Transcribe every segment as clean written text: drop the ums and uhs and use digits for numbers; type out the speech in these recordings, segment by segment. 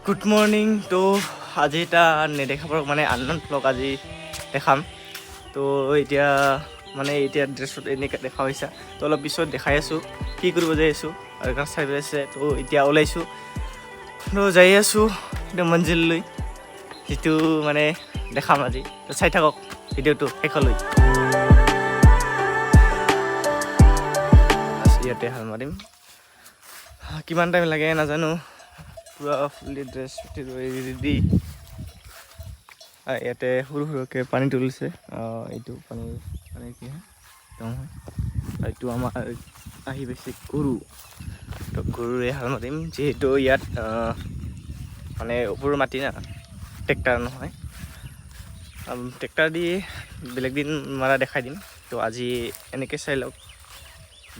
Good morning. তো আজি এটা নেদেখাব মানে আননন ব্লগ আজি দেখাম। তো এতিয়া ড্ৰেছত এনেকৈ দেখা হৈছে। তো অলপ পিছত দেখাই আছোঁ কি কৰিব যাই আছোঁ আৰু কাৰণ চাই আছে। তো এতিয়া ওলাইছোঁ, তো যাই আছোঁ একদম মঞ্জিললৈ, যিটো মানে দেখাম আজি। তো চাই থাকক ভিডিঅ'টো শেষলৈ। ইয়াতে হাল মাৰিম, কিমান টাইম লাগে নাজানো। পুৰা ফুল্লি ড্ৰেছ ৰেডি। ইয়াতে সৰু সৰুকৈ পানী তুলিছে। এইটো পানী কি হয় এইটো আমাৰ আহি পাইছে গৰু। তো গৰুৰে হাল মাৰিম, যিহেতু ইয়াত মানে ওপৰৰ মাটি না, ট্ৰেক্টাৰ নহয়। ট্ৰেক্টাৰ দি বেলেগ দিন মাৰা দেখাই দিম। তো আজি এনেকৈ চাই লওক,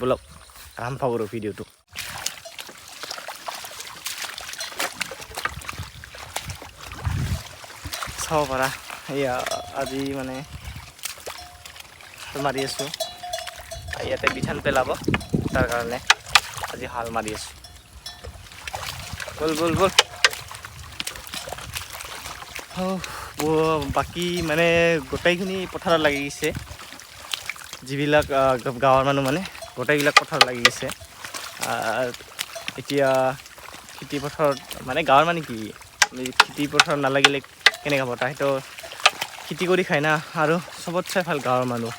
বলক আৰম্ভ কৰোঁ ভিডিঅ'টো। চাব পাৰা এয়া আজি মানে মাৰি আছোঁ। ইয়াতে বিধান পেলাব, তাৰ কাৰণে আজি হাল মাৰি আছোঁ। বল বাকী মানে গোটেইখিনি পথাৰত লাগি গৈছে। যিবিলাক গাঁৱৰ মানুহ মানে গোটেইবিলাক পথাৰত লাগি গৈছে। এতিয়া খেতি পথাৰত মানে গাঁৱৰ মানে কি, খেতি পথাৰত নালাগিলে কেনেকৈ হ'ব? তাহাঁতো খেতি কৰি খায় না। আৰু চবতছে ভাল গাঁৱৰ মানুহ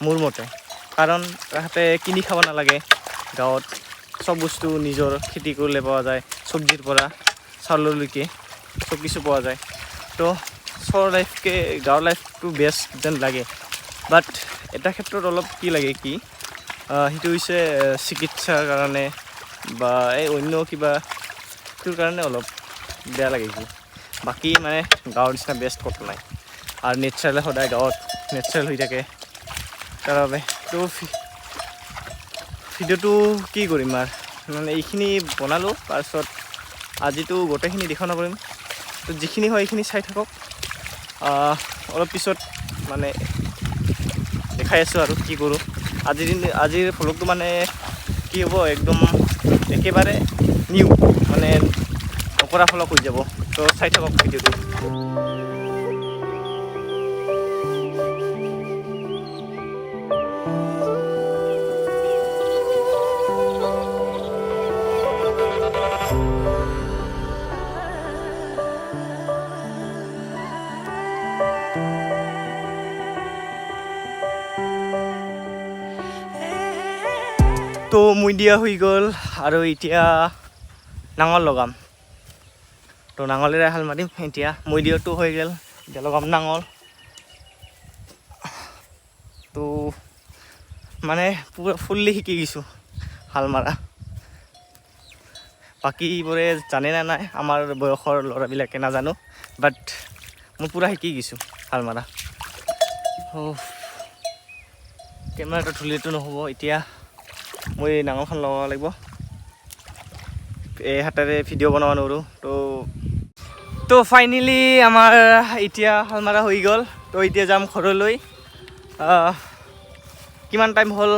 মোৰ মতে, কাৰণ তাহাঁতে কিনি খাব নালাগে। গাঁৱত চব বস্তু নিজৰ খেতি কৰিলে পোৱা যায়, চব্জিৰ পৰা চাউললৈকে চব কিছু পোৱা যায়। তো চহৰ লাইফকে গাঁৱৰ লাইফটো বেষ্ট যেন লাগে। বাট এটা ক্ষেত্ৰত অলপ কি লাগে কি, সেইটো হৈছে চিকিৎসাৰ কাৰণে বা এই অন্য কিবাটোৰ কাৰণে অলপ বেয়া লাগে কি। বাকী মানে গাঁৱৰ নিচিনা বেষ্ট ক'তো নাই। আৰু নেচাৰেল সদায় গাঁৱত নেচাৰেল হৈ থাকে, তাৰ বাবে। তো ভিডিঅ'টো কি কৰিম আৰু মানে এইখিনি বনালোঁ। তাৰপিছত আজিতো গোটেইখিনি দেখা নকৰিম, তো যিখিনি হয় এইখিনি চাই থাকক। অলপ পিছত মানে দেখাই আছোঁ আৰু কি কৰোঁ। আজিৰ ভ্লগটো মানে কি হ'ব, একদম একেবাৰে নিউ, মানে নকৰা ফলক হৈ যাব। তো চাই থাকক ভিডিঅ'টো। তো মই দিয়া হৈ গ'ল আৰু এতিয়া নাঙল লগাম। তো নাঙলেৰে হাল মাৰিম। এতিয়া মই দিয়াটো হৈ গ'ল, এতিয়া লগাম নাঙল। তো মানে পুৰা ফুল্লি শিকি গৈছোঁ হাল মাৰা। বাকীবোৰে জানে নে নাই, আমাৰ বয়সৰ ল'ৰাবিলাকে নাজানো, বাট মই পুৰা শিকি গৈছোঁ হাল মাৰা। কেমেৰাটো ধুলিটো নহ'ব, এতিয়া মই নাঙলখন লগাব লাগিব। এই হাতেৰে ভিডিঅ' বনাব নোৱাৰোঁ। তো ফাইনেলি আমাৰ এতিয়া হাল মাৰা হৈ গ'ল। তো এতিয়া যাম ঘৰলৈ। কিমান টাইম হ'ল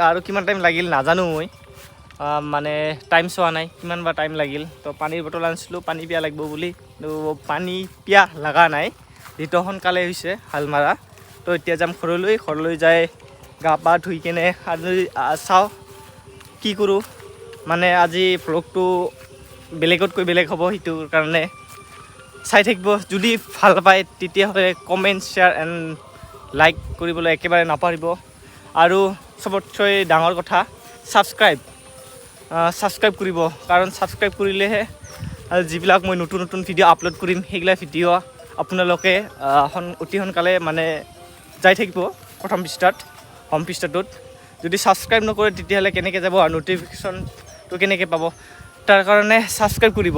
আৰু কিমান টাইম লাগিল নাজানো মই, মানে টাইম চোৱা নাই কিমান বা টাইম লাগিল। তো পানীৰ বটল আনিছিলোঁ পানী পিয়াহ লাগিব বুলি, তো পানী পিয়াহ লগা নাই, যিটো সোনকালে হৈছে হাল মাৰা। তো এতিয়া যাম ঘৰলৈ যাই গা পা ধুই কেনে আজৰি চাওঁ কি কৰোঁ। মানে আজি ভ্লগটো বেলেগতকৈ বেলেগ হ'ব, সেইটোৰ কাৰণে চাই থাকিব। যদি ভাল পায় তেতিয়াহ'লে কমেণ্ট, শ্বেয়াৰ এণ্ড লাইক কৰিবলৈ একেবাৰে নাপাহৰিব। আৰু চবতকৈ ডাঙৰ কথা, ছাবস্ক্ৰাইব কৰিব, কাৰণ ছাবস্ক্ৰাইব কৰিলেহে যিবিলাক মই নতুন ভিডিঅ' আপলোড কৰিম সেইবিলাক ভিডিঅ' আপোনালোকে অতি সোনকালে মানে যাই থাকিব প্ৰথম পৃষ্ঠাত, হোম পৃষ্ঠাটোত। যদি ছাবস্ক্ৰাইব নকৰে তেতিয়াহ'লে কেনেকৈ যাব আৰু নটিফিকেশ্যনটো কেনেকৈ পাব? তাৰ কাৰণে ছাবস্ক্ৰাইব কৰিব।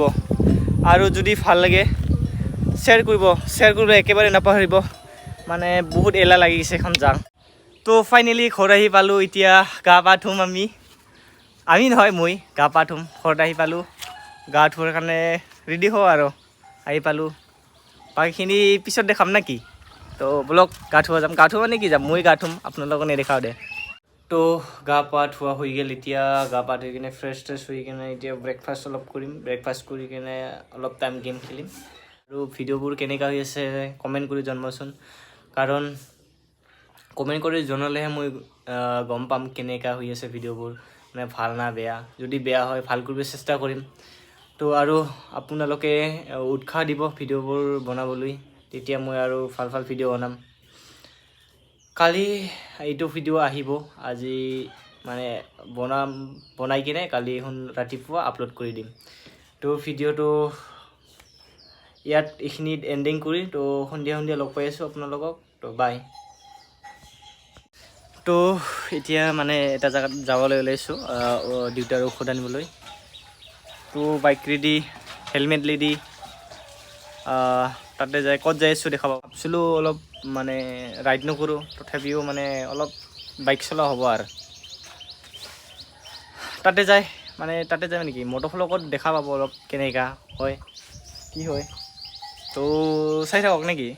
আৰু যদি ভাল লাগে শ্বেয়াৰ কৰিব একেবাৰে নাপাহৰিব। মানে বহুত এলাহ লাগি গৈছে এখন যাওঁ। তো ফাইনেলি ঘৰ আহি পালোঁ। এতিয়া গা পা ধুম আমি নহয়, মই গা পা ধুম। ঘৰত আহি পালোঁ, গা ধোৱাৰ কাৰণে ৰেডি হওঁ আৰু আহি পালোঁ। বাকীখিনি পিছত দেখাম নে কি? তো বলক গা ধুব যাম। গা ধুব মানে কি যাম, মই গা ধুম, আপোনালোকক নেদেখাওঁ দে। তো গা পা ধোৱা হৈ গ'ল এতিয়া গা পা ধুই কিনে ফ্ৰেছ হৈ কিনে এতিয়া ব্ৰেকফাষ্ট অলপ কৰিম ব্ৰেকফাষ্ট কৰি কিনে অলপ টাইম গেম খেলিম আৰু ভিডিঅ'বোৰ কেনেকুৱা হৈ আছে কমেণ্ট কৰি জনাবচোন কাৰণ কমেণ্ট কৰি জনালেহে মই গম পাম কেনেকুৱা হৈ আছে ভিডিঅ'বোৰ মানে ভাল না বেয়া যদি বেয়া হয় ভাল কৰিব চেষ্টা কৰিম তো আৰু আপোনালোকে উৎসাহ দিব ভিডিঅ'বোৰ বনাবলৈ তেতিয়া মই আৰু ভাল ভিডিঅ' বনাম কালি এইটো ভিডিঅ' আহিব আজি মানে বনাই কিনে কালি এখন ৰাতিপুৱা আপলোড কৰি দিম তো ভিডিঅ'টো ইয়াত এইখিনিত এণ্ডিং কৰি তো সন্ধিয়া লগ পাই আছোঁ আপোনালোকক তো বাই তো এতিয়া মানে এটা জেগাত যাবলৈ ওলাইছোঁ দেউতাৰ ঔষধ আনিবলৈ তো বাইক ৰেডি হেলমেট ৰেডি তাতে যাই ক'ত যাই আছোঁ দেখাব ভাবছিলোঁ অলপ মানে ৰাইড নকৰোঁ তথাপিও মানে অলপ বাইক চলোৱা হ'ব আৰু তাতে যায় নেকি মটৰফ্লগত দেখা পাব অলপ কেনেকুৱা হয় কি হয় তো চাই থাকক নেকি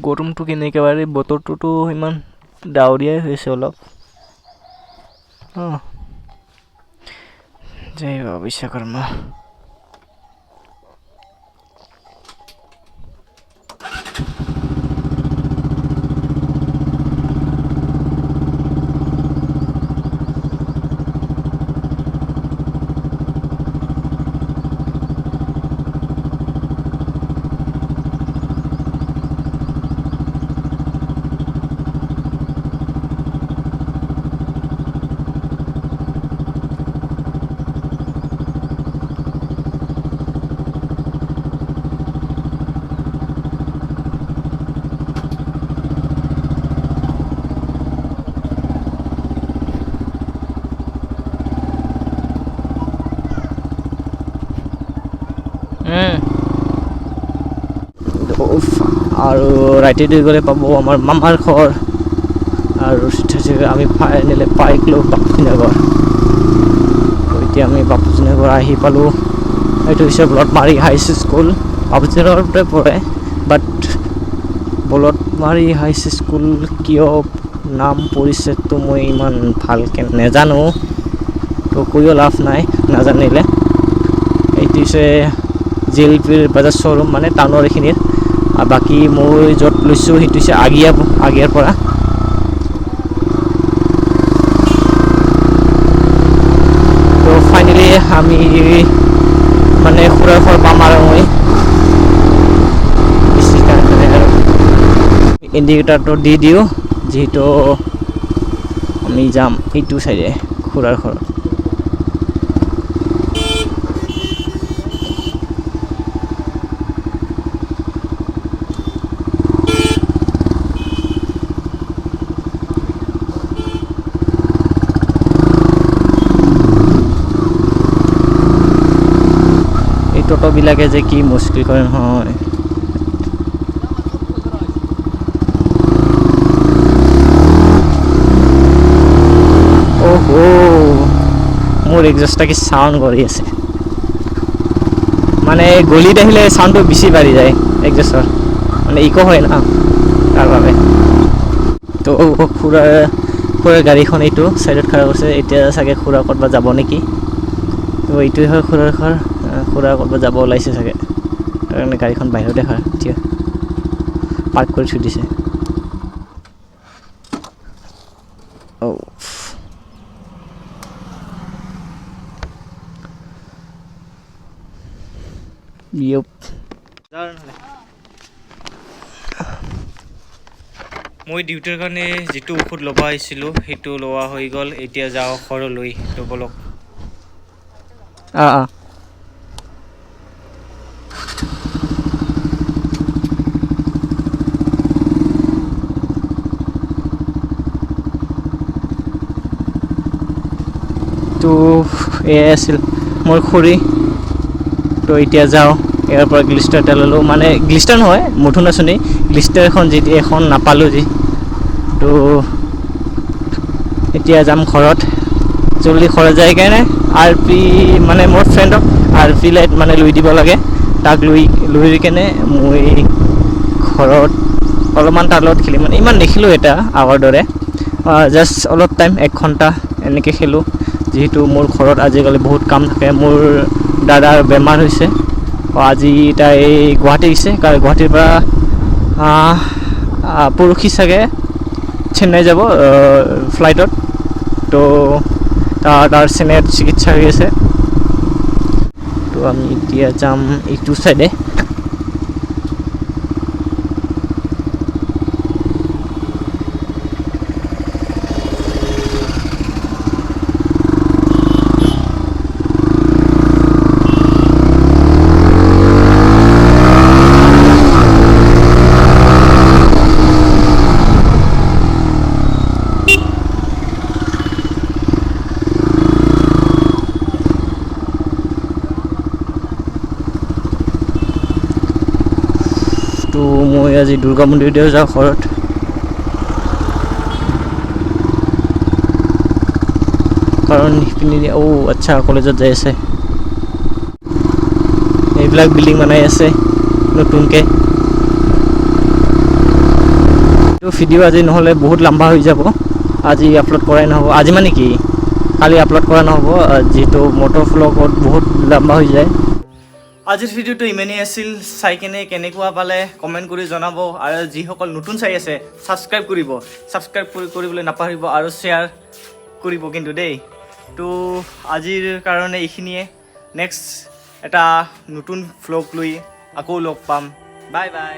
গৰমটো কেনেকৈ বাৰু বতৰটোতো ইমান ডাৱৰীয়াই হৈছে অলপ জয় বাবা বিশ্বকৰ্মা আৰু ৰাইটেদি গ'লে পাব আমাৰ মামাৰ ঘৰ আৰু আমি ফাইনেলি পাই গ'লোঁ বাপুজীনগৰ এতিয়া আমি বাপুজীনগৰ আহি পালোঁ এইটো হৈছে বলতমাৰী হাই স্কুল বাপুজীনগৰতে পৰে বাট বলতমাৰী হাই স্কুল কিয় নাম পৰিছে তো মই ইমান ভালকৈ নাজানো তো কৈও লাভ নাই নাজানিলে এইটো হৈছে জিএলপিৰ বাজাজ শ্ব'ৰুম মানে টাউনৰ এইখিনিৰ আৰু বাকী মই য'ত লৈছোঁ সেইটো হৈছে আগিয়াৰ পৰা তো ফাইনেলি আমি মানে খুৰাৰ ঘৰ পাম আৰু মই বেছি কাৰণে আৰু ইণ্ডিকেটাৰটো দি দিওঁ যিহেতু আমি যাম এইটো চাইডে খুৰাৰ ঘৰত টোটোবিলাকে যে কি মুস্কিল কৰে নহয় ওহো মোৰ এক্সজষ্টটা কি চাউণ্ড কৰি আছে মানে গলিত আহিলে চাউণ্ডটো বেছি বাঢ়ি যায় এক্সজষ্টৰ মানে ইক' হয় না তাৰ বাবে তো খুৰাৰ গাড়ীখন এইটো চাইডত খাৰা কৰিছে এতিয়া চাগে খুৰা ক'ৰবাত যাব নেকি তো এইটোৱে হয় খুৰাৰ ঘৰ খুৰা ক'ৰবাত যাব ওলাইছে চাগে তাৰ কাৰণে গাড়ীখন বাহিৰতে এতিয়া পাৰ্ক কৰি থৈ দিছে মই ডিউটিৰ কাৰণে যিটো ঔষধ ল'ব আহিছিলোঁ সেইটো লোৱা হৈ গ'ল এতিয়া যাওঁ ঘৰলৈ তো বলক তো এয়াই আছিল মোৰ খুৰী তো এতিয়া যাওঁ ইয়াৰ পৰা গ্লিষ্টাৰ এটা ল'লোঁ মানে গ্লিষ্টাৰ নহয় মুঠু নাচনি গ্লিষ্টাৰ এখন নাপালোঁ তো এতিয়া যাম ঘৰত জলদি ঘৰত যাই কেনে RP মানে মোৰ ফ্ৰেণ্ডক RP লাইট মানে লৈ দিব লাগে তাক লৈ কেনে মই ঘৰত অলপমান তাৰ লগত খেলিম মানে ইমান দেখিলোঁ এটা আগৰ দৰে জাষ্ট অলপ টাইম 1 ঘণ্টা এনেকৈ খেলোঁ, যিহেতু মোৰ ঘৰত আজিকালি বহুত কাম থাকে। মোৰ দাদাৰ বেমাৰ হৈছে, আজি তাই গুৱাহাটী গৈছে, কাৰণ গুৱাহাটীৰ পৰা পৰহি চাগে চেন্নাই যাব ফ্লাইটত। তো তাৰ চেন্নাইত চিকিৎসা হৈ আছে। তো আমি এতিয়া যাম এইটো চাইডে। তো মই আজি দুৰ্গা মন্দিৰতে যাওঁ ঘৰত। কাৰণ সিপিনে আচ্ছা কলেজত যাই আছে, এইবিলাক বিল্ডিং বনাই আছে নতুনকৈ। তো ভিডিঅ' আজি নহ'লে বহুত লম্বা হৈ যাব, আজি আপলোড কৰাই নহ'ব। আজি মানে কি, কালি আপলোড কৰা নহ'ব, যিহেতু মটৰ ভ্লগত বহুত লম্বা হৈ যায়। আজিৰ ভিডিঅ'টো ইমানেই আছিল। চাই কেনে কেনেকুৱা পালে কমেণ্ট কৰি জনাব, আৰু যিসকল নতুন চাই আছে ছাবস্ক্ৰাইব কৰিব, কৰিবলৈ নাপাহৰিব, আৰু শ্বেয়াৰ কৰিব কিন্তু দেই। তো আজিৰ কাৰণে এইখিনিয়ে। নেক্সট এটা নতুন ভ্লগ লৈ আকৌ লগ পাম। Bye bye.